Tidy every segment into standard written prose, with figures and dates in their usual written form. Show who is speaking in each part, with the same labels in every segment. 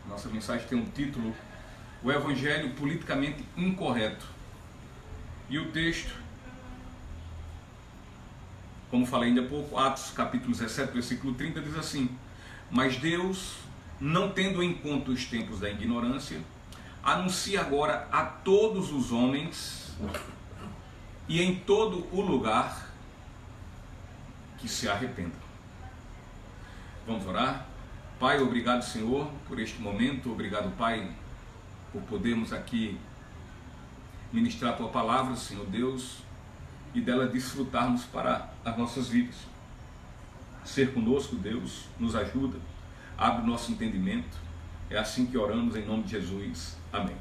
Speaker 1: Nossa mensagem tem um título: O Evangelho Politicamente Incorreto. E o texto, como falei ainda há pouco, Atos capítulo 17, versículo 30, diz assim: Mas Deus, não tendo em conta os tempos da ignorância, anuncia agora a todos os homens e em todo o lugar que se arrependam. Vamos orar? Pai, obrigado, Senhor, por este momento. Obrigado, Pai, por podermos aqui ministrar a Tua palavra, Senhor Deus, e dela desfrutarmos para as nossas vidas. Ser conosco, Deus, nos ajuda, abre o nosso entendimento. É assim que oramos em nome de Jesus. Amém.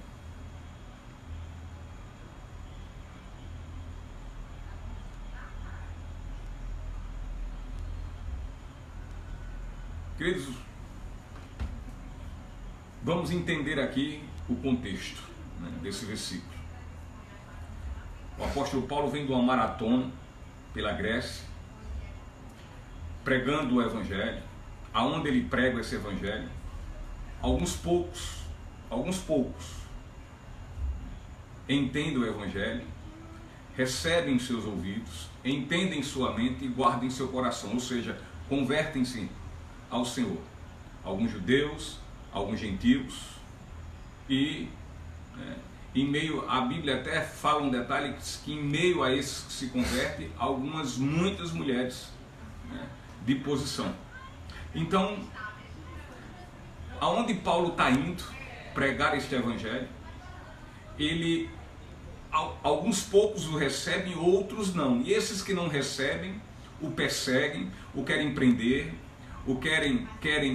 Speaker 1: Queridos, vamos entender aqui o contexto, desse versículo. O apóstolo Paulo vem de uma maratona pela Grécia, pregando o Evangelho. Aonde ele prega esse Evangelho, alguns poucos entendem o Evangelho, recebem em seus ouvidos, entendem sua mente e guardam em seu coração, ou seja, convertem-se ao Senhor. Alguns judeus, alguns gentios, e em meio, a Bíblia até fala um detalhe, que em meio a esses que se convertem, muitas mulheres de posição. Então, aonde Paulo está indo pregar este Evangelho, alguns poucos o recebem, outros não. E esses que não recebem, o perseguem, o querem prender, o querem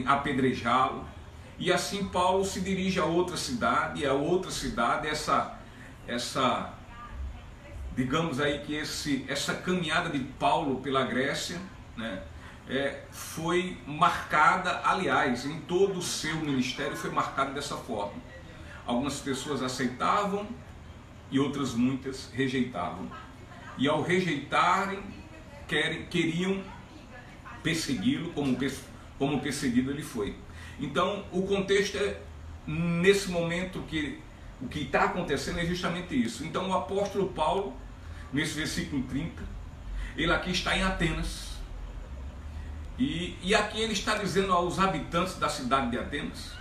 Speaker 1: apedrejá-lo. E assim Paulo se dirige a outra cidade, digamos aí que essa caminhada de Paulo pela Grécia, foi marcada, aliás, em todo o seu ministério foi marcado dessa forma. Algumas pessoas aceitavam e outras muitas rejeitavam. E ao rejeitarem, queriam persegui-lo, como perseguido ele foi. Então, o contexto é, nesse momento, que o que está acontecendo é justamente isso. Então, o apóstolo Paulo, nesse versículo 30, ele aqui está em Atenas. E aqui ele está dizendo aos habitantes da cidade de Atenas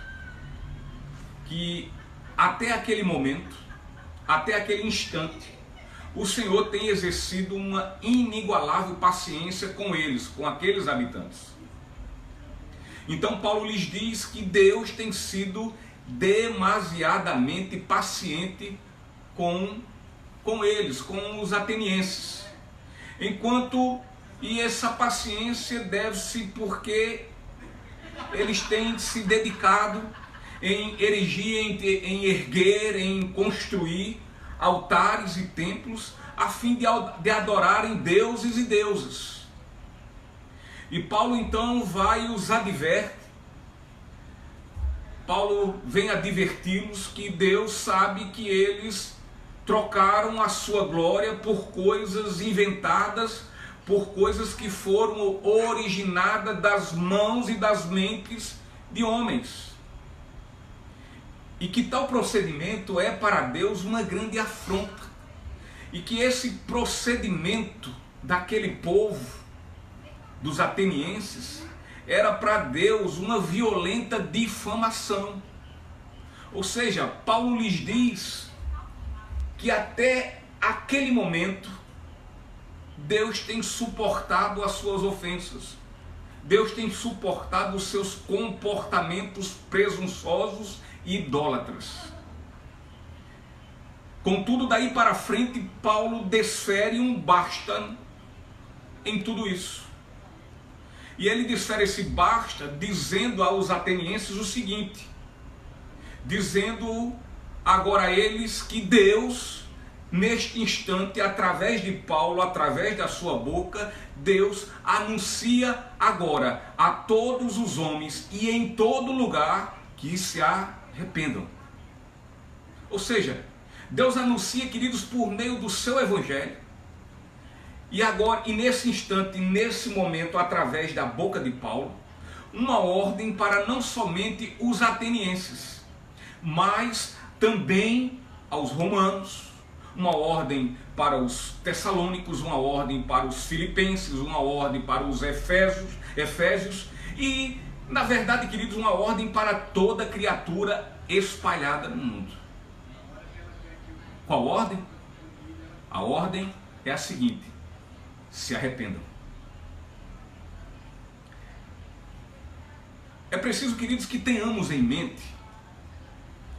Speaker 1: que até aquele momento, até aquele instante, o Senhor tem exercido uma inigualável paciência com eles, com aqueles habitantes. Então Paulo lhes diz que Deus tem sido demasiadamente paciente com eles, com os atenienses. E essa paciência deve-se porque eles têm se dedicado em erigir, em erguer, em construir altares e templos a fim de adorarem deuses e deusas. E Paulo então vai e os adverte. Paulo vem adverti-los que Deus sabe que eles trocaram a sua glória por coisas inventadas, por coisas que foram originadas das mãos e das mentes de homens. E que tal procedimento é para Deus uma grande afronta. E que esse procedimento daquele povo, dos atenienses, era para Deus uma violenta difamação. Ou seja, Paulo lhes diz que até aquele momento Deus tem suportado as suas ofensas. Deus tem suportado os seus comportamentos presunçosos e idólatras. Contudo, daí para frente, Paulo desfere um basta em tudo isso. E ele desfere esse basta dizendo aos atenienses o seguinte, dizendo agora a eles que Deus, neste instante, através de Paulo, através da sua boca, Deus anuncia agora a todos os homens e em todo lugar que se arrependam. Ou seja, Deus anuncia, queridos, por meio do seu Evangelho. E agora, e nesse instante, nesse momento, através da boca de Paulo, uma ordem para não somente os atenienses, mas também aos romanos, uma ordem para os tessalônicos, uma ordem para os filipenses, uma ordem para os efésios e, na verdade, queridos, uma ordem para toda criatura espalhada no mundo. Qual ordem? A ordem é a seguinte: se arrependam. É preciso, queridos, que tenhamos em mente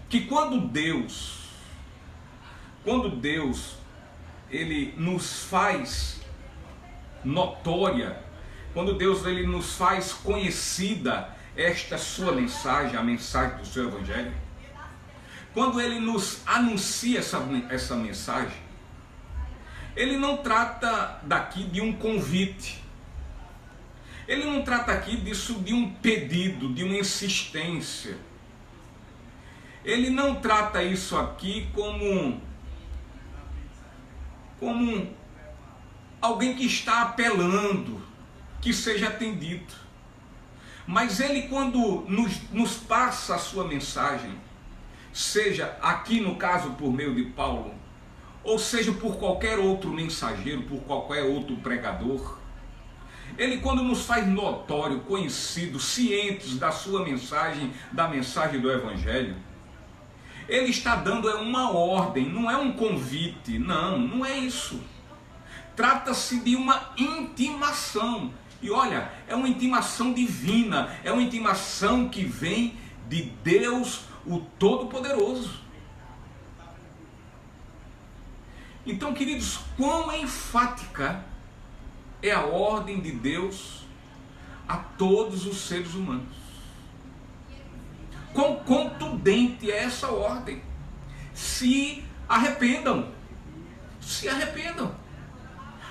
Speaker 1: que quando Deus ele nos faz notória, quando Deus ele nos faz conhecida esta sua mensagem, a mensagem do seu evangelho, quando ele nos anuncia essa mensagem, ele não trata daqui de um convite, ele não trata aqui disso de um pedido, de uma insistência, ele não trata isso aqui como alguém que está apelando que seja atendido. Mas ele, quando nos passa a sua mensagem, seja aqui no caso por meio de Paulo, ou seja por qualquer outro mensageiro, por qualquer outro pregador, ele, quando nos faz notório, conhecido, cientes da sua mensagem, da mensagem do evangelho, ele está dando uma ordem, não é um convite, não é isso. Trata-se de uma intimação. E olha, é uma intimação divina, é uma intimação que vem de Deus, o Todo-Poderoso. Então, queridos, quão enfática é a ordem de Deus a todos os seres humanos. Quão contundente é essa ordem? Se arrependam. Se arrependam.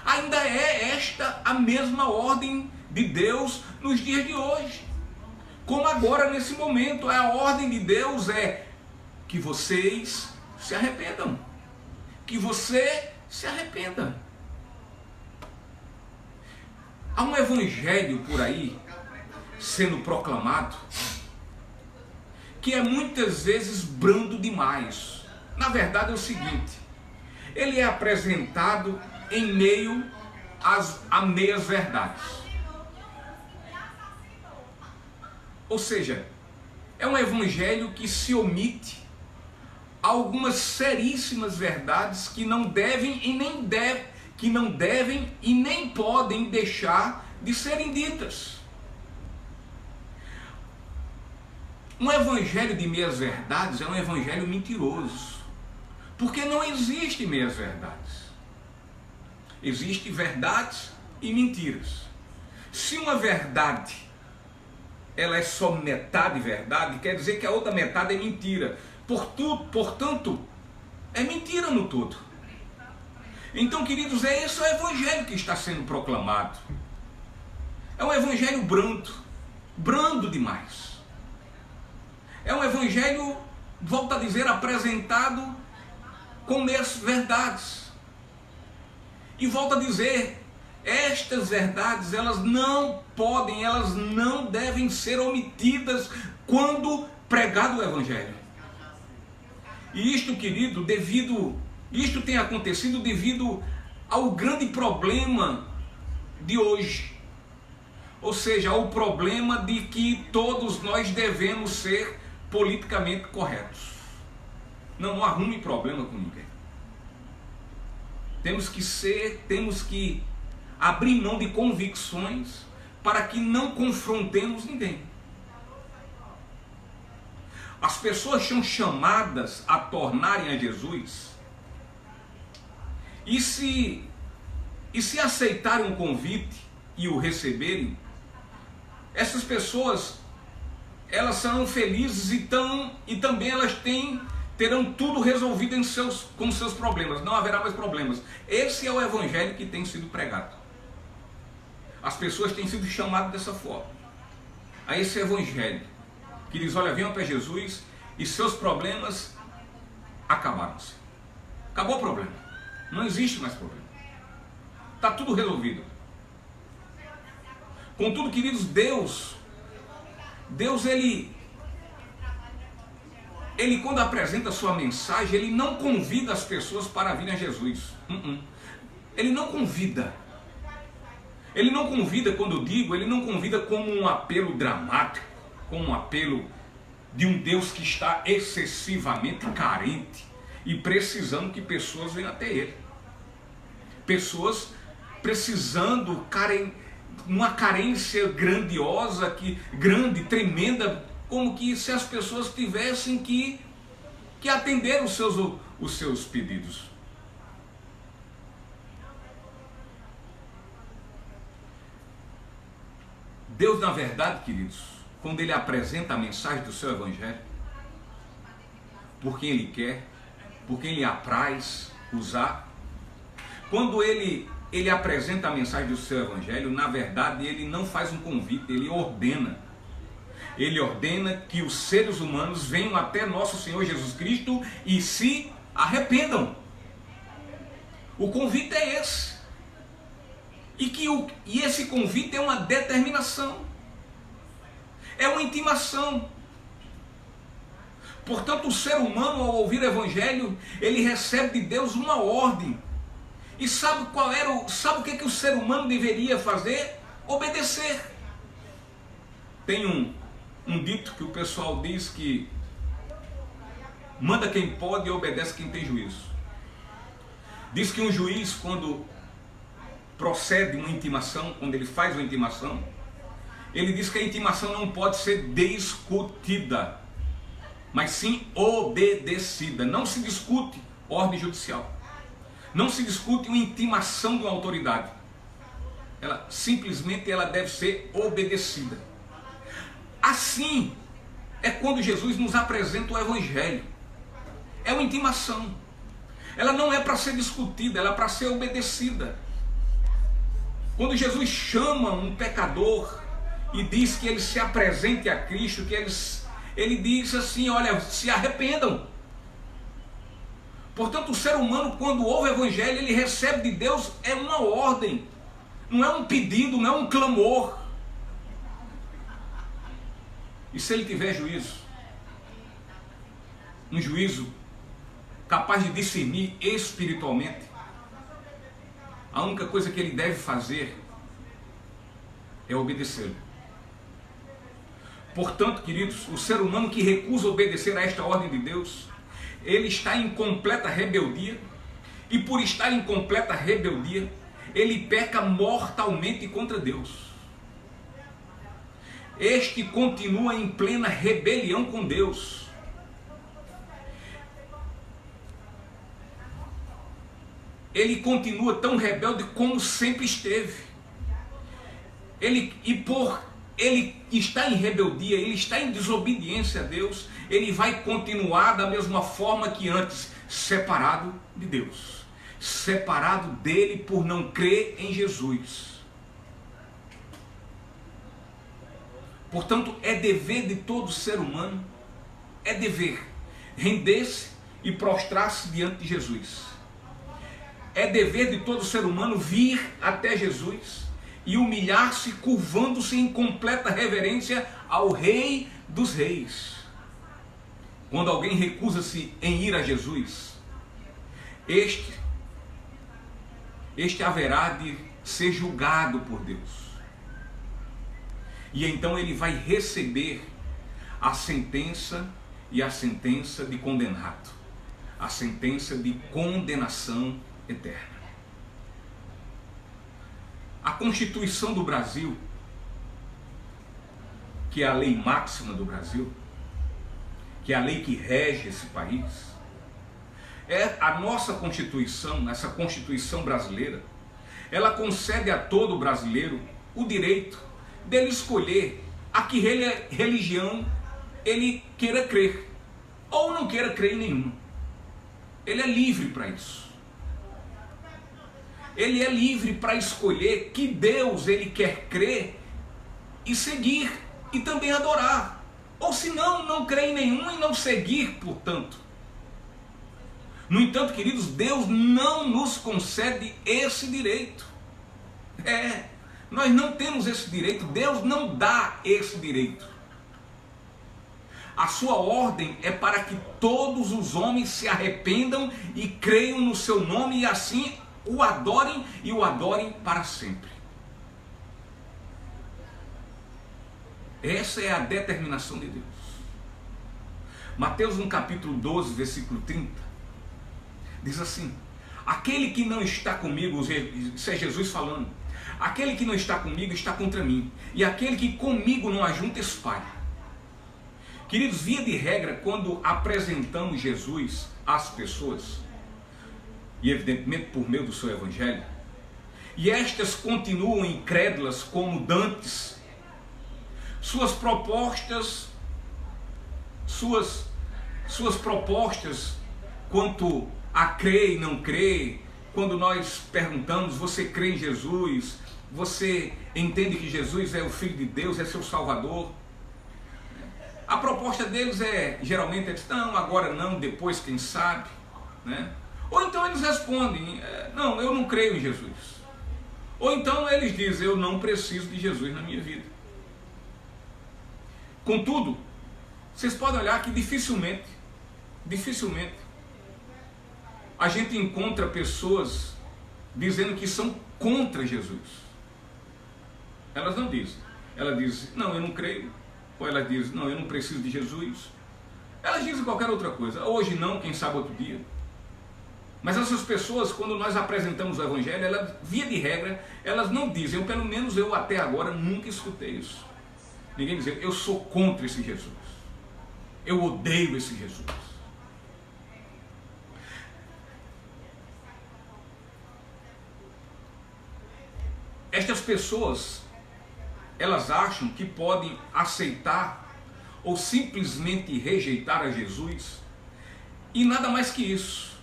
Speaker 1: Ainda é esta a mesma ordem de Deus nos dias de hoje. Como agora, nesse momento, a ordem de Deus é que vocês se arrependam. Que você se arrependa. Há um evangelho por aí sendo proclamado que é muitas vezes brando demais. Na verdade é o seguinte: ele é apresentado em meio a meias verdades. Ou seja, é um evangelho que se omite algumas seríssimas verdades que não devem e nem podem deixar de serem ditas. Um evangelho de meias verdades é um evangelho mentiroso, porque não existe meias verdades. Existem verdades e mentiras. Se uma verdade ela é só metade verdade, quer dizer que a outra metade é mentira. Portanto, é mentira no todo. Então, queridos, é esse o evangelho que está sendo proclamado. É um evangelho brando demais. É um evangelho, volto a dizer, apresentado com meias verdades. E volto a dizer, estas verdades, elas não devem ser omitidas quando pregado o evangelho. E isto, querido, isto tem acontecido devido ao grande problema de hoje. Ou seja, ao problema de que todos nós devemos ser politicamente corretos. Não arrume problema com ninguém. Temos que abrir mão de convicções para que não confrontemos ninguém. As pessoas são chamadas a tornarem a Jesus, e se aceitarem um convite e o receberem, essas pessoas elas serão felizes e também elas terão tudo resolvido com seus problemas, não haverá mais problemas. Esse é o evangelho que tem sido pregado. As pessoas têm sido chamadas dessa forma, a esse evangelho que diz: olha, venham para Jesus e seus problemas acabaram-se. Acabou o problema, não existe mais problema, está tudo resolvido. Contudo, queridos, Deus Deus, ele quando apresenta a sua mensagem, ele não convida as pessoas para virem a Jesus. Ele não convida. Ele não convida, quando eu digo, ele não convida como um apelo dramático, como um apelo de um Deus que está excessivamente carente e precisando que pessoas venham até ele. Pessoas precisando, uma carência grandiosa, grande, tremenda, como que se as pessoas tivessem que atender os seus pedidos. Deus, na verdade, queridos, quando ele apresenta a mensagem do seu evangelho, por quem ele quer, por quem lhe apraz usar, quando ele apresenta a mensagem do seu evangelho, na verdade, ele não faz um convite, ele ordena. Ele ordena que os seres humanos venham até nosso Senhor Jesus Cristo e se arrependam. O convite é esse. E esse convite é uma determinação. É uma intimação. Portanto, o ser humano, ao ouvir o evangelho, ele recebe de Deus uma ordem. E sabe o que o ser humano deveria fazer? Obedecer. Tem um dito que o pessoal diz que manda quem pode e obedece quem tem juízo. Diz que um juiz, quando procede uma intimação, quando ele faz uma intimação, ele diz que a intimação não pode ser discutida, mas sim obedecida. Não se discute ordem judicial. Não se discute uma intimação de uma autoridade. Ela simplesmente deve ser obedecida. Assim é quando Jesus nos apresenta o evangelho. É uma intimação. Ela não é para ser discutida, ela é para ser obedecida. Quando Jesus chama um pecador e diz que ele se apresente a Cristo, que ele diz assim, olha, se arrependam. Portanto, o ser humano, quando ouve o evangelho, ele recebe de Deus uma ordem, não é um pedido, não é um clamor. E se ele tiver juízo, um juízo capaz de discernir espiritualmente, a única coisa que ele deve fazer é obedecê-lo. Portanto, queridos, o ser humano que recusa obedecer a esta ordem de Deus, ele está em completa rebeldia, e por estar em completa rebeldia, ele peca mortalmente contra Deus. Este continua em plena rebelião com Deus. Ele continua tão rebelde como sempre esteve. Por ele está em rebeldia, ele está em desobediência a Deus, ele vai continuar da mesma forma que antes, separado de Deus, separado dele por não crer em Jesus. Portanto, é dever de todo ser humano, é dever render-se e prostrar-se diante de Jesus. É dever de todo ser humano vir até Jesus e humilhar-se, curvando-se em completa reverência ao Rei dos Reis. Quando alguém recusa-se em ir a Jesus, este haverá de ser julgado por Deus. E então ele vai receber a sentença de condenado, a sentença de condenação eterna. A Constituição do Brasil, que é a lei máxima do Brasil, que é a lei que rege esse país, é a nossa Constituição, essa Constituição brasileira, ela concede a todo brasileiro o direito dele escolher a que religião ele queira crer, ou não queira crer em nenhuma. Ele é livre para isso. Ele é livre para escolher que Deus ele quer crer e seguir e também adorar. Ou se não crer em nenhum e não seguir, portanto. No entanto, queridos, Deus não nos concede esse direito. Nós não temos esse direito, Deus não dá esse direito. A sua ordem é para que todos os homens se arrependam e creiam no seu nome e assim o adorem e o adorem para sempre. Essa é a determinação de Deus. Mateus no capítulo 12, versículo 30, diz assim: aquele que não está comigo, isso é Jesus falando, aquele que não está comigo está contra mim, e aquele que comigo não ajunta espalha. Queridos, via de regra, quando apresentamos Jesus às pessoas, e evidentemente por meio do seu evangelho, e estas continuam incrédulas como dantes, suas propostas quanto a crer e não crer, quando nós perguntamos, você crê em Jesus? Você entende que Jesus é o Filho de Deus, é seu Salvador? A proposta deles geralmente é, não, agora não, depois quem sabe, né? Ou então eles respondem, não, eu não creio em Jesus. Ou então eles dizem, eu não preciso de Jesus na minha vida. Contudo, vocês podem olhar que dificilmente a gente encontra pessoas dizendo que são contra Jesus. Elas não dizem. Elas dizem, não, eu não creio. Ou elas dizem, não, eu não preciso de Jesus. Elas dizem qualquer outra coisa. Hoje não, quem sabe outro dia. Mas essas pessoas, quando nós apresentamos o Evangelho, elas, via de regra, elas não dizem, ou pelo menos eu até agora nunca escutei isso. Ninguém diz, eu sou contra esse Jesus. Eu odeio esse Jesus. Estas pessoas, elas acham que podem aceitar ou simplesmente rejeitar a Jesus, e nada mais que isso.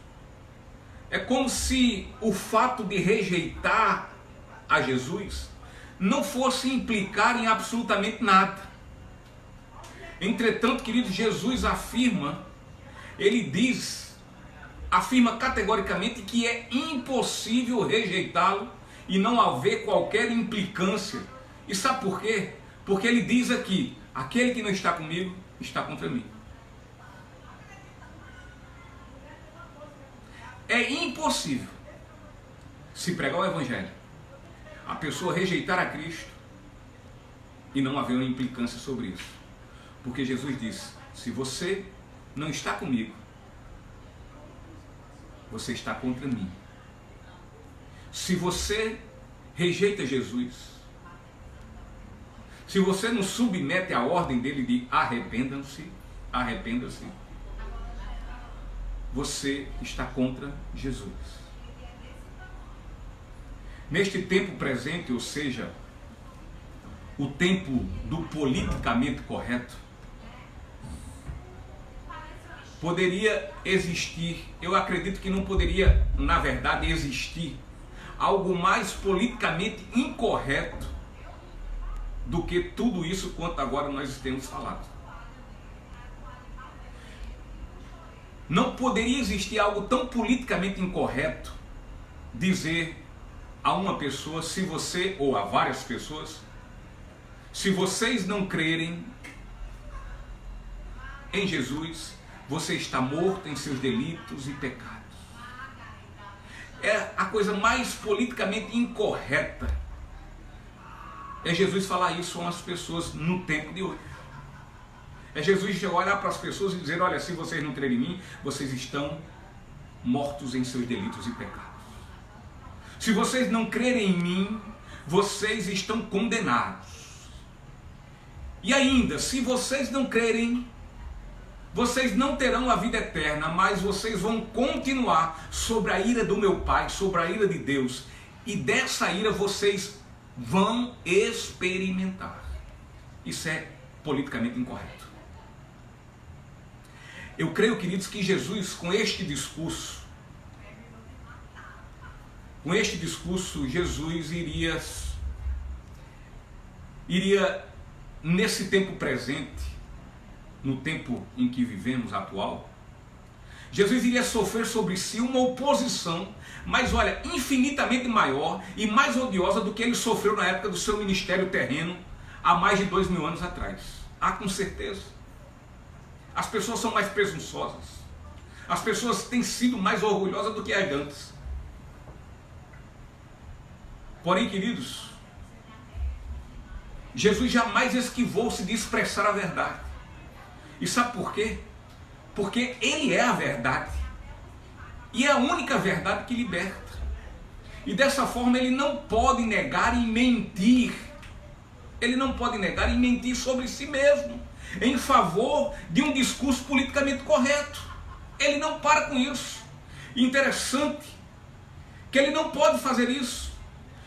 Speaker 1: É como se o fato de rejeitar a Jesus não fosse implicar em absolutamente nada. Entretanto, queridos, Jesus afirma categoricamente que é impossível rejeitá-lo e não haver qualquer implicância. E sabe por quê? Porque ele diz aqui, aquele que não está comigo, está contra mim. É impossível, se pregar o Evangelho, a pessoa rejeitar a Cristo e não haver uma implicância sobre isso. Porque Jesus disse, se você não está comigo, você está contra mim. Se você rejeita Jesus, se você não submete à ordem dele de arrependam-se, você está contra Jesus. Neste tempo presente, ou seja, o tempo do politicamente correto, poderia existir, eu acredito que não poderia, na verdade, existir algo mais politicamente incorreto do que tudo isso quanto agora nós temos falado. Não poderia existir algo tão politicamente incorreto dizer a uma pessoa, se você, ou a várias pessoas, se vocês não crerem em Jesus, você está morto em seus delitos e pecados. É a coisa mais politicamente incorreta. É Jesus falar isso às pessoas no tempo de hoje. É Jesus olhar para as pessoas e dizer, olha, se vocês não crerem em mim, vocês estão mortos em seus delitos e pecados. Se vocês não crerem em mim, vocês estão condenados. E ainda, se vocês não crerem, vocês não terão a vida eterna, mas vocês vão continuar sobre a ira do meu Pai, sobre a ira de Deus. E dessa ira vocês vão experimentar. Isso é politicamente incorreto. Eu creio, queridos, que Jesus, com este discurso, Jesus iria nesse tempo presente, no tempo em que vivemos atual, Jesus iria sofrer sobre si uma oposição, mas olha, infinitamente maior e mais odiosa do que ele sofreu na época do seu ministério terreno, há mais de 2000 anos atrás. Com certeza. As pessoas são mais presunçosas. As pessoas têm sido mais orgulhosas do que as antes. Porém, queridos, Jesus jamais esquivou-se de expressar a verdade. E sabe por quê? Porque Ele é a verdade. E é a única verdade que liberta. E dessa forma Ele não pode negar e mentir. Ele não pode negar e mentir sobre si mesmo, em favor de um discurso politicamente correto. Ele não para com isso. Interessante que Ele não pode fazer isso.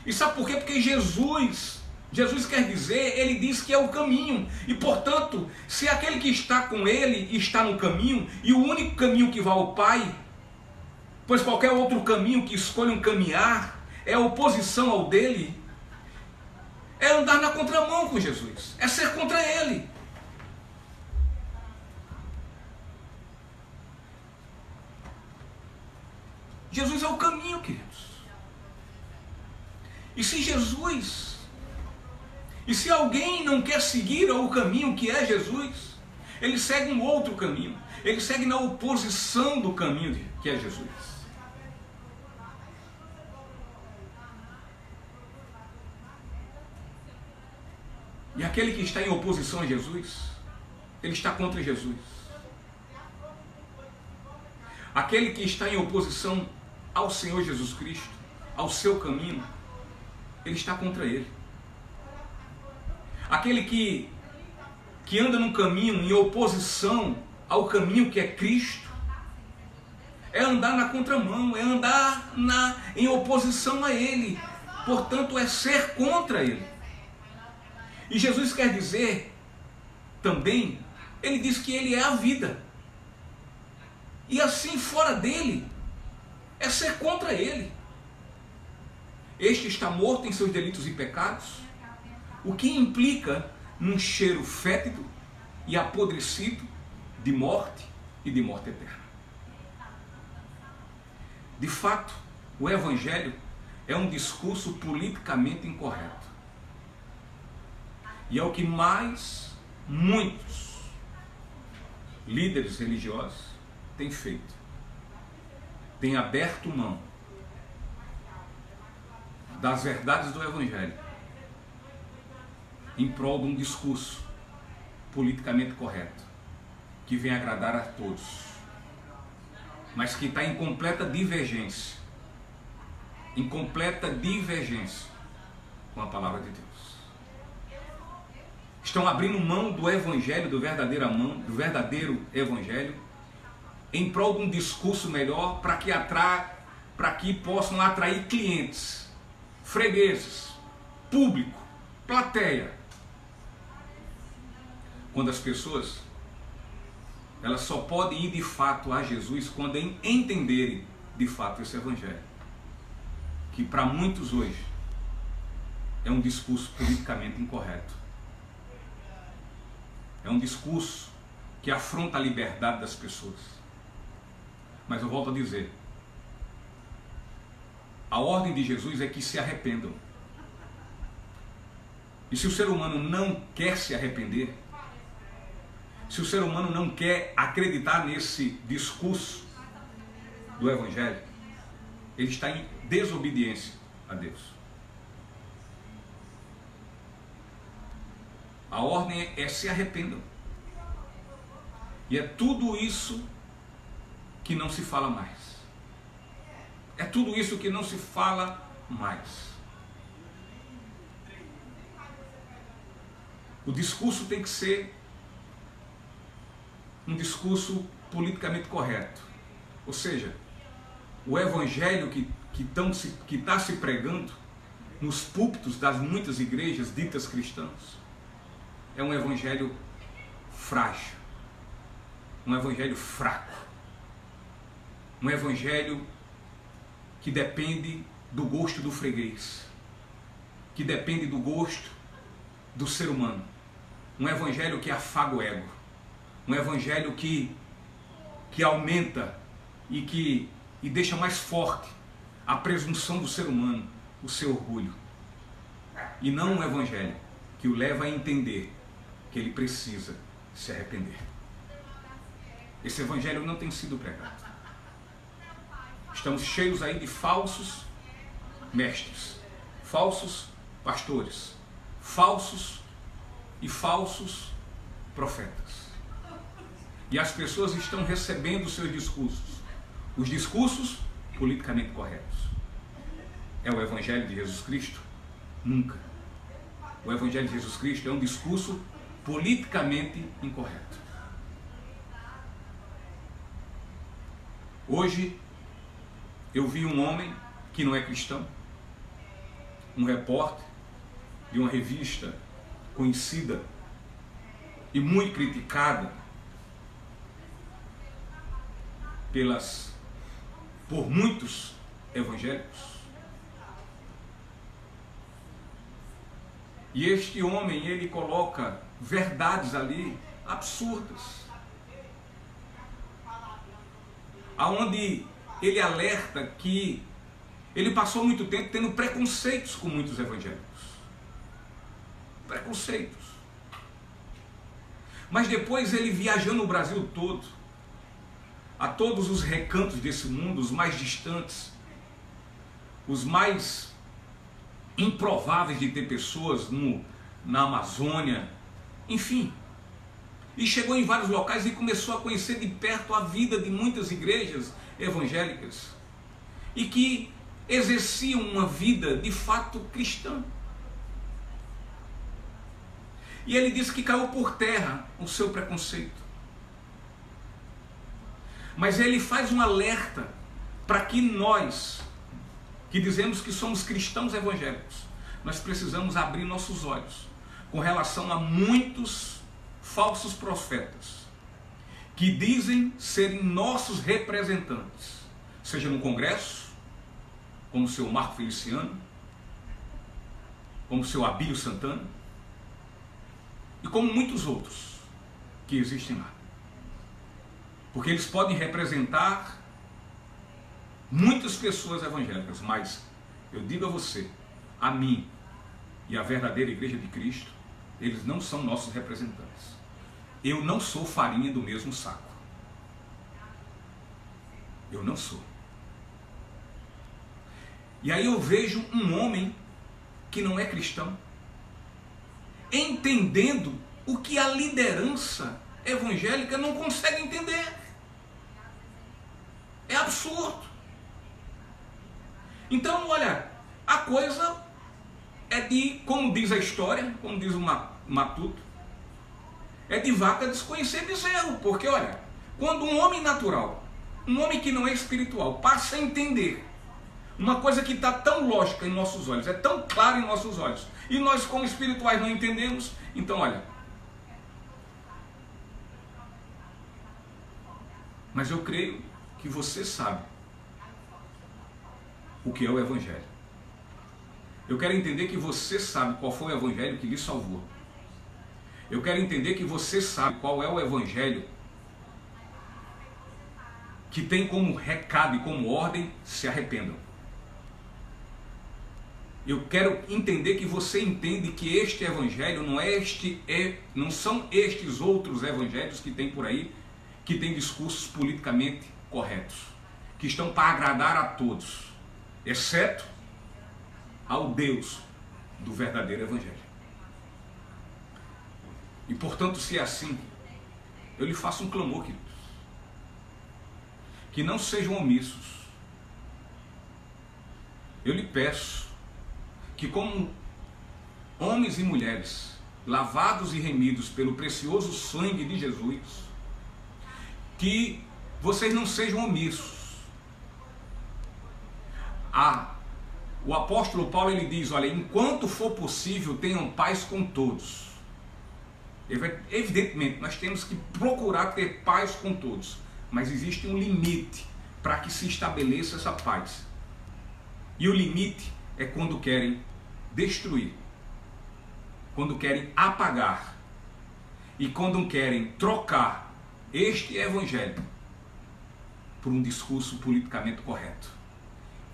Speaker 1: E sabe por quê? Porque Jesus quer dizer, Ele diz que é o caminho. E portanto, se aquele que está com Ele está no caminho, e o único caminho que vai ao Pai, pois qualquer outro caminho que escolham caminhar é oposição ao dele, é andar na contramão com Jesus, é ser contra Ele. Jesus é o caminho, queridos. E se alguém não quer seguir o caminho que é Jesus, ele segue um outro caminho. Ele segue na oposição do caminho que é Jesus. E aquele que está em oposição a Jesus, ele está contra Jesus. Aquele que está em oposição ao Senhor Jesus Cristo, ao seu caminho, ele está contra Ele. Aquele que anda num caminho em oposição ao caminho que é Cristo, é andar na contramão, é andar em oposição a Ele. Portanto, é ser contra Ele. E Jesus quer dizer também, Ele diz que Ele é a vida. E assim, fora dele, é ser contra Ele. Este está morto em seus delitos e pecados, o que implica num cheiro fétido e apodrecido de morte e de morte eterna. De fato, o Evangelho é um discurso politicamente incorreto. E é o que muitos líderes religiosos têm feito. Têm aberto mão das verdades do Evangelho em prol de um discurso politicamente correto, que vem agradar a todos, mas que está em completa divergência com a palavra de Deus. Estão abrindo mão do Evangelho, do verdadeiro Evangelho, em prol de um discurso melhor, para que possam atrair clientes, fregueses, público, plateia. Quando as pessoas, elas só podem ir de fato a Jesus quando entenderem de fato esse Evangelho, que para muitos hoje é um discurso politicamente incorreto. É um discurso que afronta a liberdade das pessoas. Mas eu volto a dizer, a ordem de Jesus é que se arrependam. E se o ser humano não quer se arrepender, se o ser humano não quer acreditar nesse discurso do Evangelho, ele está em desobediência a Deus. A ordem é se arrependam. E é tudo isso que não se fala mais. É tudo isso que não se fala mais. O discurso tem que ser um discurso politicamente correto. Ou seja, o Evangelho que está se pregando nos púlpitos das muitas igrejas ditas cristãs é um Evangelho frágil, um Evangelho fraco, um Evangelho que depende do gosto do freguês, que depende do gosto do ser humano, um Evangelho que afaga o ego, um Evangelho que aumenta e deixa mais forte a presunção do ser humano, o seu orgulho, e não um Evangelho que o leva a entender que ele precisa se arrepender. Esse evangelho não tem sido pregado. Estamos cheios aí de falsos mestres, falsos pastores, falsos profetas. E as pessoas estão recebendo os seus discursos, os discursos politicamente corretos. É o evangelho de Jesus Cristo? Nunca. O evangelho de Jesus Cristo é um discurso politicamente incorreto. Hoje eu vi um homem que não é cristão, um repórter de uma revista conhecida e muito criticada por muitos evangélicos. E este homem, ele coloca verdades ali absurdas, aonde ele alerta que ele passou muito tempo tendo preconceitos com muitos evangélicos. Preconceitos. Mas depois ele viajando o Brasil todo, a todos os recantos desse mundo, os mais distantes, os mais improváveis de ter pessoas na Amazônia, enfim. E chegou em vários locais e começou a conhecer de perto a vida de muitas igrejas evangélicas e que exerciam uma vida de fato cristã. E ele disse que caiu por terra o seu preconceito. Mas ele faz um alerta para que nós, que dizemos que somos cristãos evangélicos, nós precisamos abrir nossos olhos com relação a muitos falsos profetas que dizem serem nossos representantes, seja no Congresso, como o seu Marco Feliciano, como o seu Abílio Santana, e como muitos outros que existem lá. Porque eles podem representar muitas pessoas evangélicas, mas eu digo a você, a mim e a verdadeira igreja de Cristo, eles não são nossos representantes. Eu não sou farinha do mesmo saco. Eu não sou. E aí eu vejo um homem que não é cristão, entendendo o que a liderança evangélica não consegue entender. É absurdo. Então, olha, a coisa é de, como diz a história, como diz o Matuto, é de vaca desconhecer bezerro. Porque, olha, quando um homem natural, um homem que não é espiritual, passa a entender uma coisa que está tão lógica em nossos olhos, é tão clara em nossos olhos, e nós como espirituais não entendemos, então olha, mas eu creio que você sabe o que é o Evangelho. Eu quero entender que você sabe qual foi o Evangelho que lhe salvou. Eu quero entender que você sabe qual é o Evangelho que tem como recado e como ordem: se arrependam. Eu quero entender que você entende que este evangelho não são estes outros evangelhos que tem por aí, que tem discursos politicamente corretos, que estão para agradar a todos, exceto ao Deus do verdadeiro evangelho. E portanto, se é assim, eu lhe faço um clamor, queridos, que não sejam omissos. Eu lhe peço que, como homens e mulheres lavados e remidos pelo precioso sangue de Jesus, que vocês não sejam omissos. O apóstolo Paulo, ele diz, olha, enquanto for possível, tenham paz com todos. Evidentemente, nós temos que procurar ter paz com todos, mas existe um limite para que se estabeleça essa paz. E o limite é quando querem destruir, quando querem apagar e quando querem trocar este evangelho por um discurso politicamente correto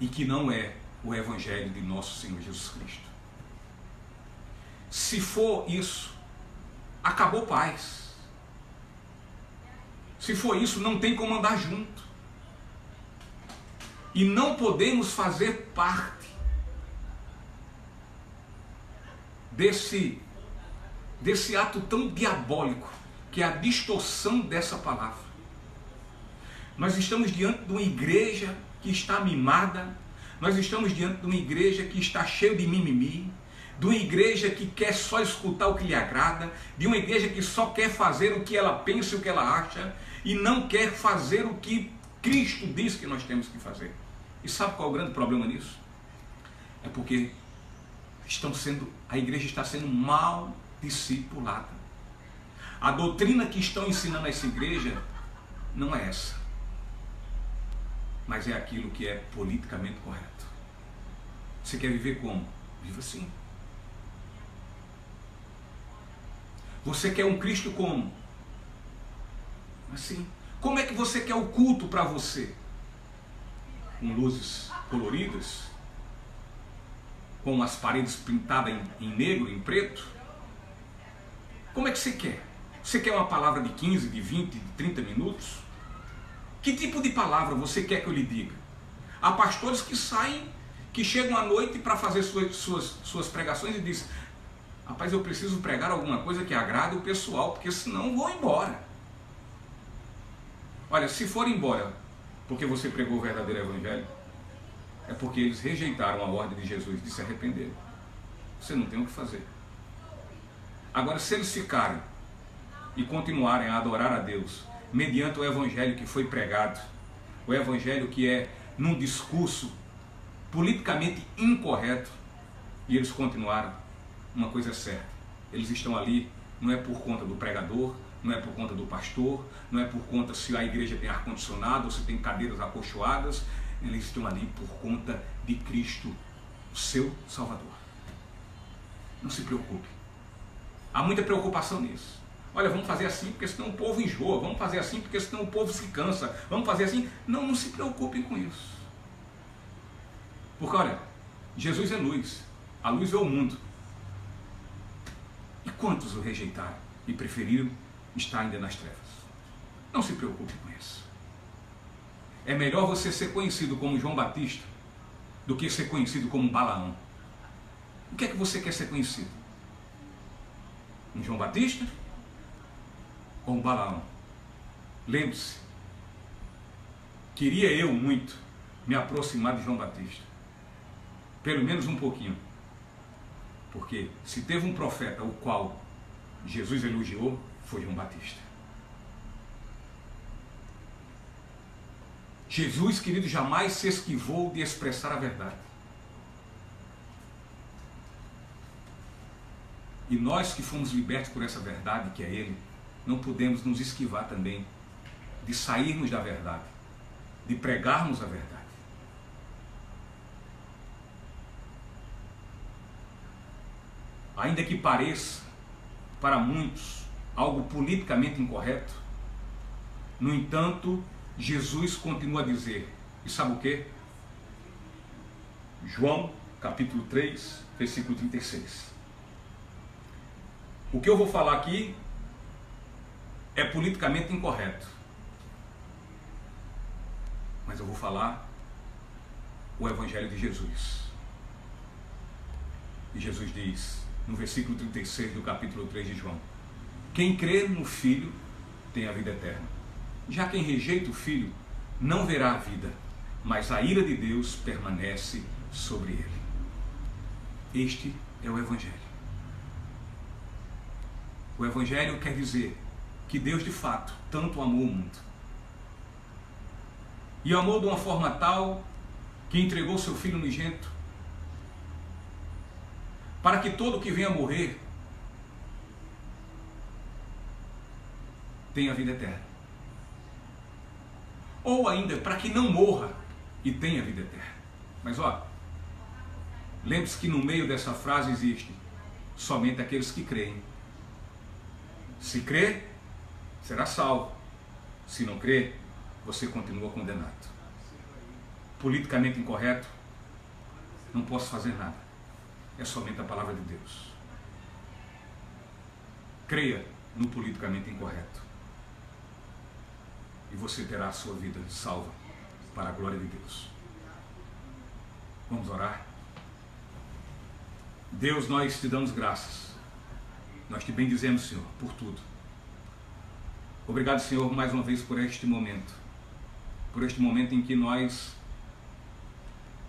Speaker 1: e que não é o evangelho de nosso Senhor Jesus Cristo. Se for isso, acabou paz. Se for isso, não tem como andar junto. E não podemos fazer parte desse ato tão diabólico, que é a distorção dessa palavra. Nós estamos diante de uma igreja que está mimada, nós estamos diante de uma igreja que está cheia de mimimi, de uma igreja que quer só escutar o que lhe agrada, de uma igreja que só quer fazer o que ela pensa e o que ela acha, e não quer fazer o que Cristo diz que nós temos que fazer. E sabe qual é o grande problema nisso? É porque a igreja está sendo mal discipulada. A doutrina que estão ensinando a essa igreja não é essa, mas é aquilo que é politicamente correto. Você quer viver como? Viva assim. Você quer um Cristo como? Assim. Como é que você quer o culto para você? Com luzes coloridas? Com as paredes pintadas em negro, em preto? Como é que você quer? Você quer uma palavra de 15, de 20, de 30 minutos? Que tipo de palavra você quer que eu lhe diga? Há pastores que saem, que chegam à noite para fazer suas pregações e dizem: rapaz, eu preciso pregar alguma coisa que agrade o pessoal, porque senão vou embora. Olha, se for embora porque você pregou o verdadeiro evangelho, é porque eles rejeitaram a ordem de Jesus de se arrepender. Você não tem o que fazer. Agora, se eles ficarem e continuarem a adorar a Deus mediante o evangelho que foi pregado, o evangelho que é num discurso politicamente incorreto, e eles continuaram, uma coisa é certa: eles estão ali não é por conta do pregador, não é por conta do pastor, não é por conta se a igreja tem ar-condicionado ou se tem cadeiras acolchoadas. Eles estão ali por conta de Cristo, o seu Salvador. Não se preocupe. Há muita preocupação nisso. Olha, vamos fazer assim porque senão o povo enjoa, vamos fazer assim porque senão o povo se cansa, vamos fazer assim. Não, não se preocupem com isso. Porque olha, Jesus é luz, a luz é o mundo. E quantos o rejeitaram e preferiram estar ainda nas trevas? Não se preocupe com isso. É melhor você ser conhecido como João Batista do que ser conhecido como Balaão. O que é que você quer ser conhecido? Um João Batista ou um Balaão? Lembre-se, queria eu muito me aproximar de João Batista, pelo menos um pouquinho, porque se teve um profeta o qual Jesus elogiou, foi João Batista. Jesus, querido, jamais se esquivou de expressar a verdade. E nós que fomos libertos por essa verdade, que é Ele, não podemos nos esquivar também de sairmos da verdade, de pregarmos a verdade. Ainda que pareça para muitos algo politicamente incorreto, no entanto, Jesus continua a dizer, e sabe o que? João, capítulo 3, versículo 36. O que eu vou falar aqui é politicamente incorreto, mas eu vou falar o Evangelho de Jesus. E Jesus diz, no versículo 36 do capítulo 3 de João: quem crê no Filho tem a vida eterna. Já quem rejeita o Filho não verá a vida, mas a ira de Deus permanece sobre ele. Este é o Evangelho. O Evangelho quer dizer que Deus de fato tanto amou o mundo, e amou de uma forma tal que entregou seu Filho unigênito, para que todo que venha a morrer tenha vida eterna. Ou ainda, para que não morra e tenha vida eterna. Mas ó, lembre-se que no meio dessa frase existe somente aqueles que creem. Se crê, será salvo. Se não crê, você continua condenado. Politicamente incorreto, não posso fazer nada. É somente a palavra de Deus. Creia no politicamente incorreto. e você terá a sua vida salva para a glória de Deus. Vamos orar? Deus, nós te damos graças. Nós te bendizemos, Senhor, por tudo. Obrigado, Senhor, mais uma vez por este momento. Por este momento em que nós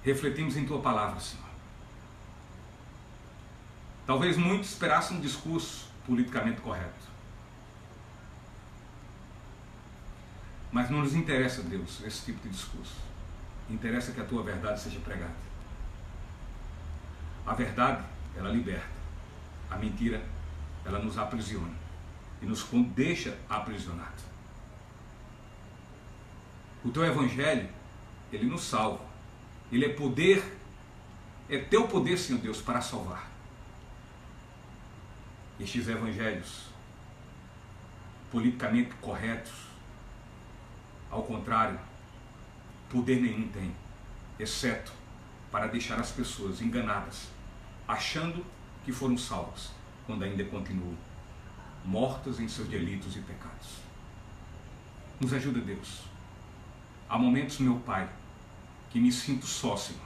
Speaker 1: refletimos em Tua palavra, Senhor. Talvez muitos esperassem um discurso politicamente correto. Mas não nos interessa, Deus, esse tipo de discurso. Interessa que a Tua verdade seja pregada. A verdade, ela liberta. A mentira, ela nos aprisiona e nos deixa aprisionados. O Teu Evangelho, ele nos salva. Ele é poder, é Teu poder, Senhor Deus, para salvar. Estes evangelhos politicamente corretos, ao contrário, poder nenhum tem, exceto para deixar as pessoas enganadas, achando que foram salvas, quando ainda continuam mortas em seus delitos e pecados. Nos ajuda, Deus. Há momentos, meu Pai, que me sinto só, Senhor.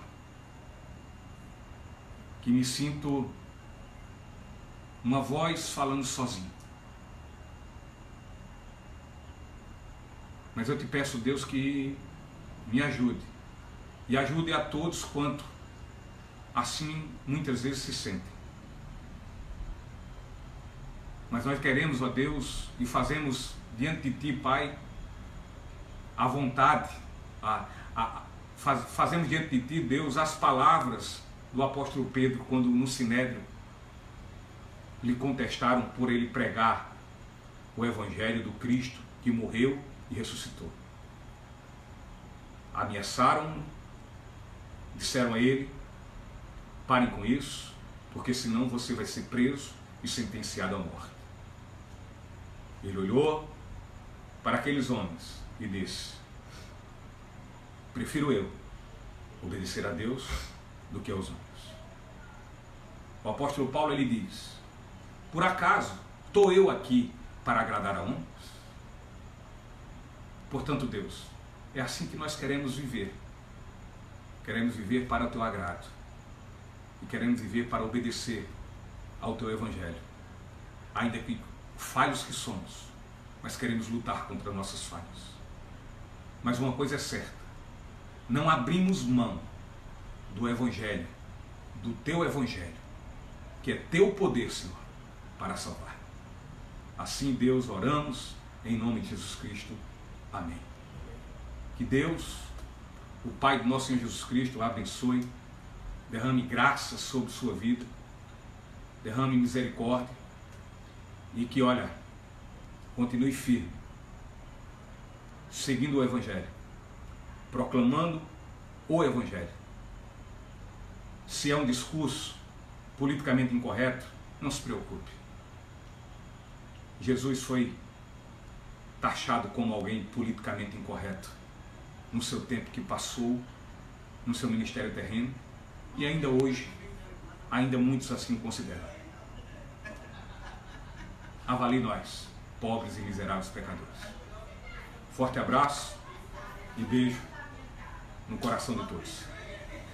Speaker 1: Que me sinto uma voz falando sozinho. Mas eu te peço, Deus, que me ajude. E ajude a todos quanto assim muitas vezes se sentem. Mas nós queremos, ó Deus, e fazemos diante de Ti, Pai, a vontade, fazemos diante de Ti, Deus, as palavras do apóstolo Pedro, quando no Sinédrio lhe contestaram por ele pregar o Evangelho do Cristo que morreu e ressuscitou. Ameaçaram-no, disseram a ele: parem com isso, porque senão você vai ser preso e sentenciado à morte. Ele olhou para aqueles homens e disse: prefiro eu obedecer a Deus do que aos homens. O apóstolo Paulo, ele diz: por acaso estou eu aqui para agradar a homens? Portanto, Deus, é assim que nós queremos viver. Queremos viver para o Teu agrado. E queremos viver para obedecer ao Teu Evangelho. Ainda que falhos que somos, mas queremos lutar contra nossas falhas. Mas uma coisa é certa: não abrimos mão do Evangelho, do Teu Evangelho, que é Teu poder, Senhor, para salvar. Assim, Deus, oramos em nome de Jesus Cristo. Amém. Que Deus, o Pai do nosso Senhor Jesus Cristo, o abençoe, derrame graça sobre sua vida, derrame misericórdia e que, olha, continue firme, seguindo o Evangelho, proclamando o Evangelho. Se é um discurso politicamente incorreto, não se preocupe. Jesus foi taxado como alguém politicamente incorreto no seu tempo que passou, no seu ministério terreno, e ainda hoje, ainda muitos assim consideram. Avalie nós, pobres e miseráveis pecadores. Forte abraço e beijo no coração de todos.